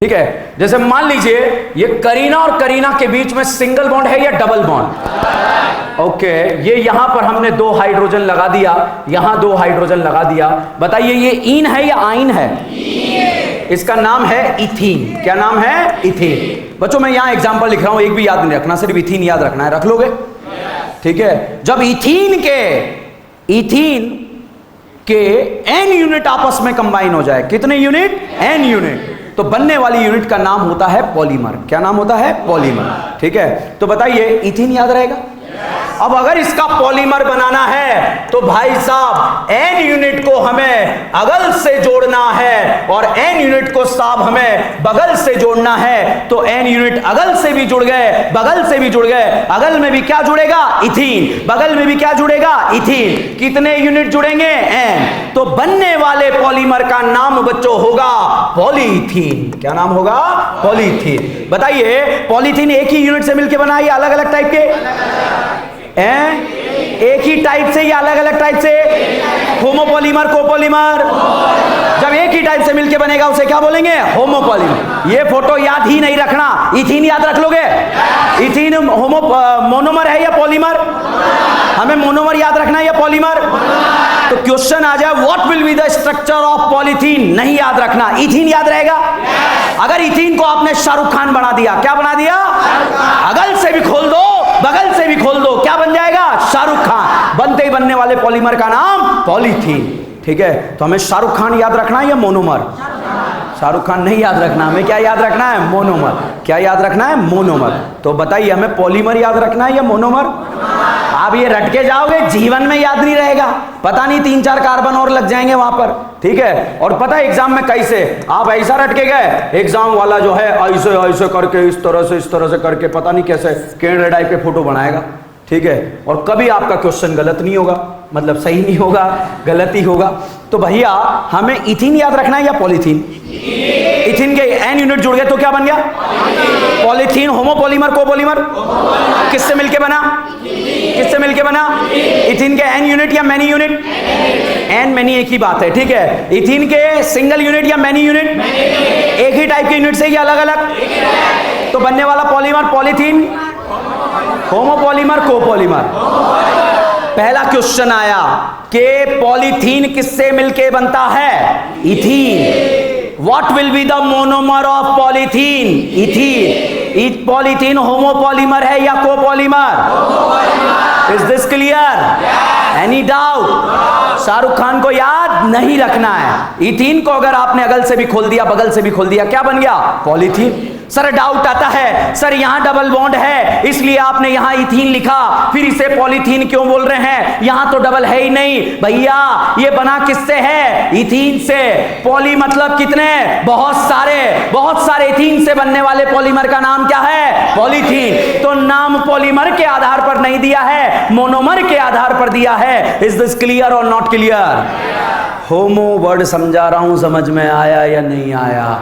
ठीक है, जैसे मान लीजिए ये करीना और करीना के बीच में सिंगल बॉन्ड है या डबल बॉन्ड। ओके, ये यहां पर हमने 2 हाइड्रोजन लगा दिया, यहां 2 हाइड्रोजन लगा दिया। बताइए ये ईन है या आइन है? इसका नाम है इथीन। क्या नाम है? इथीन। बच्चों मैं यहां एग्जांपल लिख रहा हूं, एक भी याद नहीं रखना, सिर्फ इथीन याद रखना है। रख लोगे? ठीक है। जब इथीन के एन यूनिट आपस में कंबाइन हो जाए, कितने यूनिट? एन यूनिट, तो बनने वाली यूनिट का नाम होता है पॉलीमर। क्या नाम होता है? पॉलीमर। ठीक है, तो बताइए इथीन याद रहेगा। अब अगर इसका पॉलीमर बनाना है तो भाई साहब एन यूनिट को हमें अगल से जोड़ना है और एन यूनिट को साहब हमें बगल से जोड़ना है। तो एन यूनिट अगल से भी जुड़ गए, बगल से भी जुड़ गए। अगल में भी क्या जुड़ेगा? इथीन। बगल में भी क्या जुड़ेगा? इथीन। कितने यूनिट जुड़ेंगे? एन। तो बनने वाले पॉलीमर का नाम बच्चों होगा पॉलीथीन। क्या नाम होगा? पॉलीथीन। बताइए पॉलीथीन एक ही यूनिट से मिलकर बना है या अलग अलग टाइप के? एक ही टाइप से या अलग अलग टाइप से? Homopolymer, copolymer. जब एक ही टाइप से मिलके बनेगा उसे क्या बोलेंगे? होमोपॉलीमर। ये फोटो याद ही नहीं रखना, इथीन याद रख लोगे? इथीन मोनोमर है या पॉलीमर? हमें मोनोमर याद रखना है या पॉलीमर? तो क्वेश्चन आ जाए what will be the structure of polythene, नहीं याद रखना, इथीन याद रहेगा। अगर इथीन को आपने शाहरुख खान बना दिया, क्या बना दिया? अगल से भी खोल दो, बगल से भी खोल दो, क्या बन जाएगा? शाहरुख खान। बनते ही बनने वाले पॉलीमर का नाम पॉलीथीन। ठीक है, तो हमें शाहरुख खान याद रखना है या मोनोमर? शाहरुख खान नहीं याद रखना, हमें क्या याद रखना है? मोनोमर। क्या याद रखना है? मोनोमर। तो बताइए हमें पॉलीमर याद रखना है या मोनोमर? आप ये रट के जाओगे, जीवन में याद नहीं रहेगा, पता नहीं 3-4 कार्बन और लग जाएंगे वहां पर। ठीक है, और पता है एग्जाम में कैसे आप ऐसा रट के गए, एग्जाम वाला जो है ऐसे ऐसे करके इस तरह से करके पता नहीं कैसे केंद्र टाइप के फोटो बनाएगा। ठीक है, और कभी आपका क्वेश्चन गलत नहीं होगा, मतलब सही नहीं होगा, गलत ही होगा। तो भैया हमें इथीन याद रखना है या पॉलीथीन? इथीन के एन यूनिट जुड़ गए तो क्या बन गया? पॉलीथीन। Homopolymer, copolymer? किससे मिलके बना? किससे मिलके बना? इथीन के एन यूनिट या मैनी यूनिट? एन मैनी एक ही बात है। ठीक है, इथीन के सिंगल यूनिट या मैनी यूनिट? एक ही टाइप के यूनिट से या अलग अलग? तो बनने वाला पॉलीमर पॉलीथीन, होमोपॉलीमर, कोपॉलीमर। पहला क्वेश्चन आया कि पॉलीथीन किससे मिलके बनता है? Ethene. What will be the monomer of polythene? Ethene. Polythene homopolymer है या copolymer? Is this clear? Any doubt? Shahrukh Khan को याद नहीं रखना है। इथीन को अगर आपने अगल से भी खोल दिया, बगल से भी खोल दिया, क्या बन गया? पॉलीथीन। सर डाउट आता है, सर यहां डबल बॉन्ड है इसलिए आपने यहां इथीन लिखा, फिर इसे पॉलीथीन क्यों बोल रहे हैं? यहां तो डबल है ही नहीं। भैया ये बना किससे है? इथीन से। पॉली मतलब कितने? बहुत सारे इथीन से बनने वाले पॉलीमर का नाम क्या है? पॉलीथीन। तो नाम पॉलीमर के आधार पर नहीं दिया है, मोनोमर के आधार पर दिया है। इज दिस क्लियर और नॉट क्लियर? होमो वर्ड समझा रहा हूं, समझ में आया या नहीं आया?